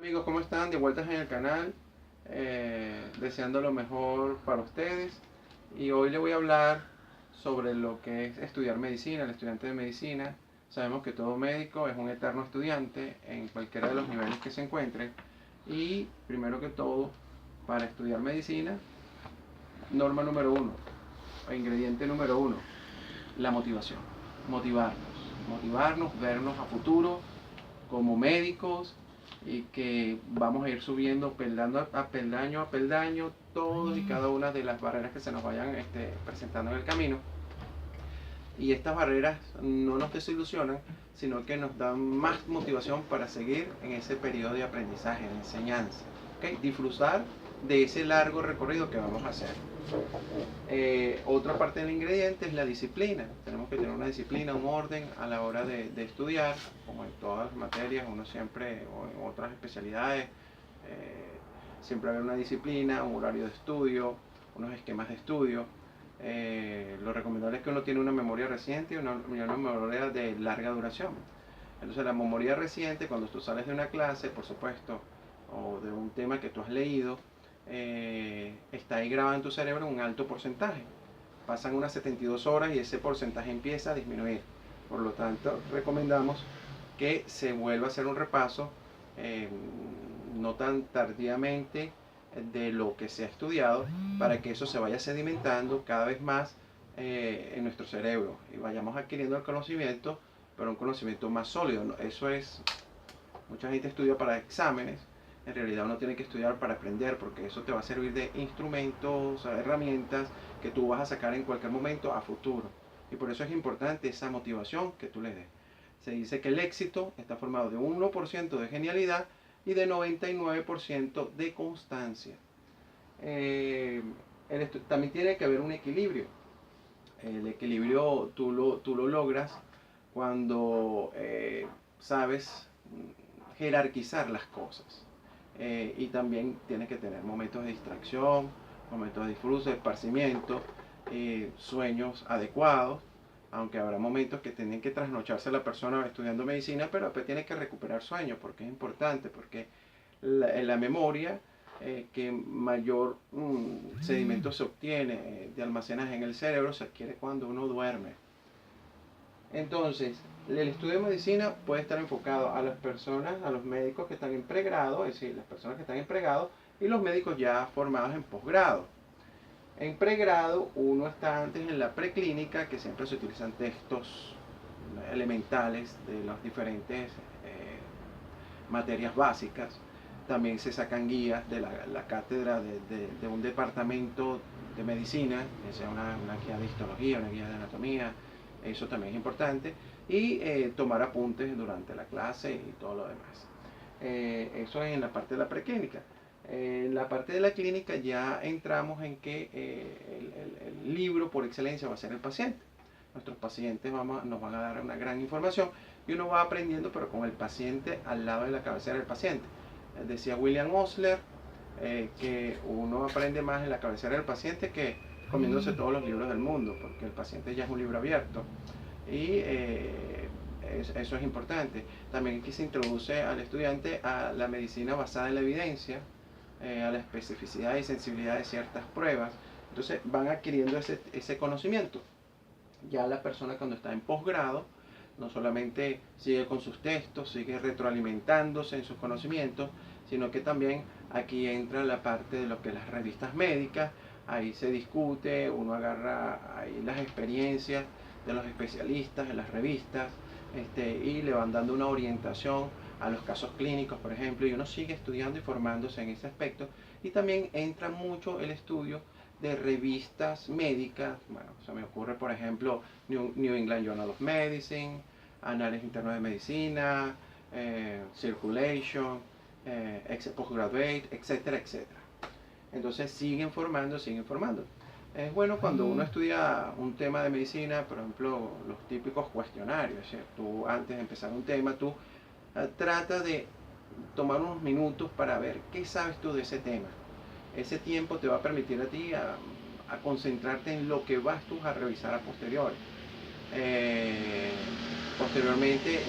Amigos, ¿cómo están? De vueltas en el canal, deseando lo mejor para ustedes. Y hoy les voy a hablar sobre lo que es estudiar medicina, el estudiante de medicina. Sabemos que todo médico es un eterno estudiante en cualquiera de los niveles que se encuentre. Y primero que todo, para estudiar medicina, norma número uno, o ingrediente número uno, la motivación. Motivarnos, motivarnos, vernos a futuro como médicos y que vamos a ir subiendo peldaño a peldaño todos y cada una de las barreras que se nos vayan presentando en el camino. Y estas barreras no nos desilusionan, sino que nos dan más motivación para seguir en ese periodo de aprendizaje, de enseñanza. ¿Okay? Disfrutar de ese largo recorrido que vamos a hacer. Otra parte del ingrediente es la disciplina. Tenemos que tener una disciplina, un orden a la hora de estudiar, como en todas las materias, uno siempre, o en otras especialidades, siempre haber una disciplina, un horario de estudio, unos esquemas de estudio. Lo recomendable es que uno tiene una memoria reciente y una memoria de larga duración. Entonces la memoria reciente, cuando tú sales de una clase, por supuesto, o de un tema que tú has leído, está ahí grabado en tu cerebro un alto porcentaje. Pasan unas 72 horas y ese porcentaje empieza a disminuir. Por lo tanto, recomendamos que se vuelva a hacer un repaso, no tan tardíamente, de lo que se ha estudiado, para que eso se vaya sedimentando cada vez más en nuestro cerebro y vayamos adquiriendo el conocimiento, pero un conocimiento más sólido. Eso es, mucha gente estudia para exámenes. En realidad uno tiene que estudiar para aprender, porque eso te va a servir de instrumentos, herramientas que tú vas a sacar en cualquier momento a futuro. Y por eso es importante esa motivación que tú le des. Se dice que el éxito está formado de 1% de genialidad y de 99% de constancia. También tiene que haber un equilibrio. El equilibrio tú lo logras cuando sabes jerarquizar las cosas. Y también tienes que tener momentos de distracción, momentos de disfrute, de esparcimiento, sueños adecuados, aunque habrá momentos que tienen que trasnocharse la persona estudiando medicina, pero después tiene que recuperar sueños, porque es importante, porque la memoria, que mayor sedimento se obtiene de almacenaje en el cerebro, se adquiere cuando uno duerme. Entonces, el estudio de medicina puede estar enfocado a las personas, a los médicos que están en pregrado, es decir, las personas que están en pregrado, y los médicos ya formados en posgrado. En pregrado, uno está antes en la preclínica, que siempre se utilizan textos elementales de las diferentes materias básicas. También se sacan guías de la cátedra de un departamento de medicina, que sea una guía de histología, una guía de anatomía. Eso también es importante. Y tomar apuntes durante la clase y todo lo demás. Eso es en la parte de la preclínica. En la parte de la clínica ya entramos en que el libro por excelencia va a ser el paciente. Nuestros pacientes nos van a dar una gran información y uno va aprendiendo, pero con el paciente al lado de la cabecera del paciente. Decía William Osler que uno aprende más en la cabecera del paciente que comiéndose todos los libros del mundo, porque el paciente ya es un libro abierto. Y eso es importante. También aquí se introduce al estudiante a la medicina basada en la evidencia, a la especificidad y sensibilidad de ciertas pruebas. Entonces van adquiriendo ese conocimiento. Ya la persona, cuando está en posgrado, no solamente sigue con sus textos, sigue retroalimentándose en sus conocimientos, sino que también aquí entra la parte de lo que las revistas médicas, ahí se discute, uno agarra ahí las experiencias de los especialistas en las revistas, y le van dando una orientación a los casos clínicos, por ejemplo, y uno sigue estudiando y formándose en ese aspecto. Y también entra mucho el estudio de revistas médicas. Bueno, se me ocurre, por ejemplo, New England Journal of Medicine, Análisis Interno de Medicina, Circulation, Postgraduate, etcétera, etcétera. Entonces siguen formando, siguen formando. Es bueno cuando uno estudia un tema de medicina, por ejemplo, los típicos cuestionarios. ¿Sí? Tú, antes de empezar un tema, tú trata de tomar unos minutos para ver qué sabes tú de ese tema. Ese tiempo te va a permitir a ti a concentrarte en lo que vas tú a revisar a posteriori. Posteriormente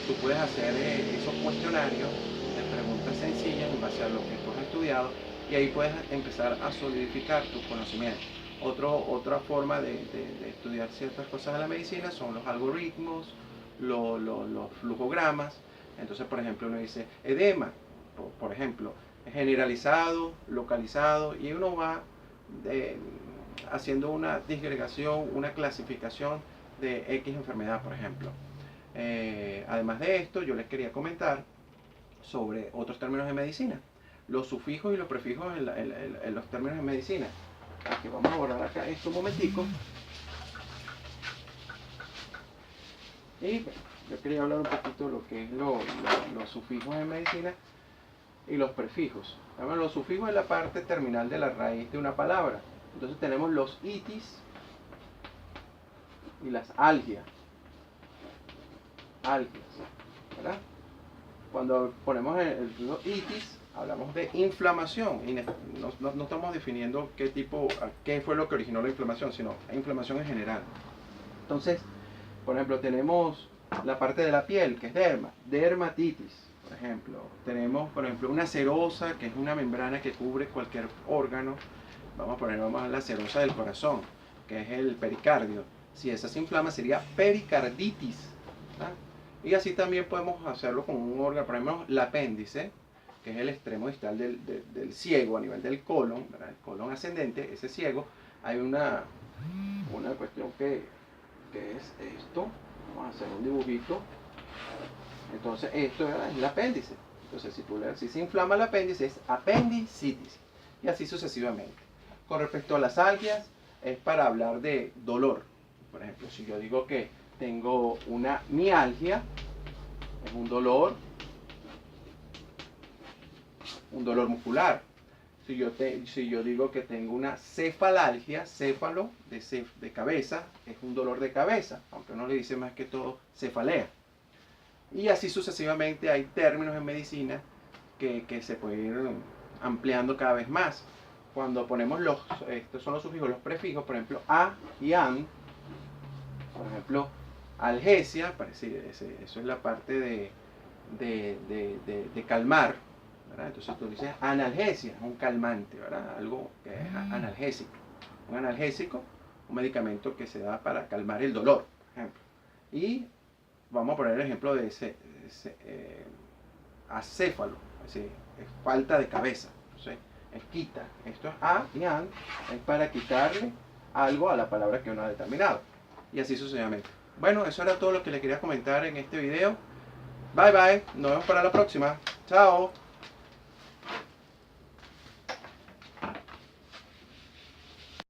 tú puedes hacer esos cuestionarios de preguntas sencillas base a lo que tú has estudiado, y ahí puedes empezar a solidificar tus conocimientos. Otra forma de estudiar ciertas cosas de la medicina son los algoritmos, los flujogramas. Entonces, por ejemplo, uno dice edema, por ejemplo, generalizado, localizado, y uno va haciendo una disgregación, una clasificación de X enfermedad, por ejemplo. Además de esto, yo les quería comentar sobre otros términos de medicina, los sufijos y los prefijos en los términos de medicina. Aquí vamos a borrar acá esto un momentico. Y bueno, yo quería hablar un poquito de lo que es los sufijos en medicina y los prefijos. Los sufijos es la parte terminal de la raíz de una palabra. Entonces tenemos los itis y las algias. ¿Verdad? Cuando ponemos el itis, hablamos de inflamación y no estamos definiendo qué fue lo que originó la inflamación, sino la inflamación en general. Entonces, por ejemplo, tenemos la parte de la piel, que es dermatitis, por ejemplo. Tenemos, por ejemplo, una serosa, que es una membrana que cubre cualquier órgano. Vamos a la serosa del corazón, que es el pericardio. Si esa se inflama, sería pericarditis, ¿verdad? Y así también podemos hacerlo con un órgano, por ejemplo, el apéndice, que es el extremo distal del ciego a nivel del colon, ¿verdad? El colon ascendente, ese ciego. Hay una cuestión que es esto. Vamos a hacer un dibujito. Entonces, esto es el apéndice. Entonces, si se inflama el apéndice, es apendicitis. Y así sucesivamente. Con respecto a las algias, es para hablar de dolor. Por ejemplo, si yo digo que tengo una mialgia, es un dolor muscular. Si yo digo que tengo una cefalalgia, céfalo de cabeza, es un dolor de cabeza, aunque uno le dice más que todo cefalea. Y así sucesivamente hay términos en medicina que se pueden ir ampliando cada vez más. Cuando ponemos estos son los sufijos, los prefijos, por ejemplo, a y an, por ejemplo, algesia, eso es la parte de calmar, ¿verdad? Entonces tú dices analgesia, un calmante, ¿verdad? Algo que es analgésico. Un analgésico, un medicamento que se da para calmar el dolor, por ejemplo. Y vamos a poner el ejemplo de acéfalo, es decir, es falta de cabeza. Entonces, es quita. Esto es a y an, es para quitarle algo a la palabra que uno ha determinado. Y así sucesivamente. Bueno, eso era todo lo que le quería comentar en este video. Bye bye, nos vemos para la próxima. Chao.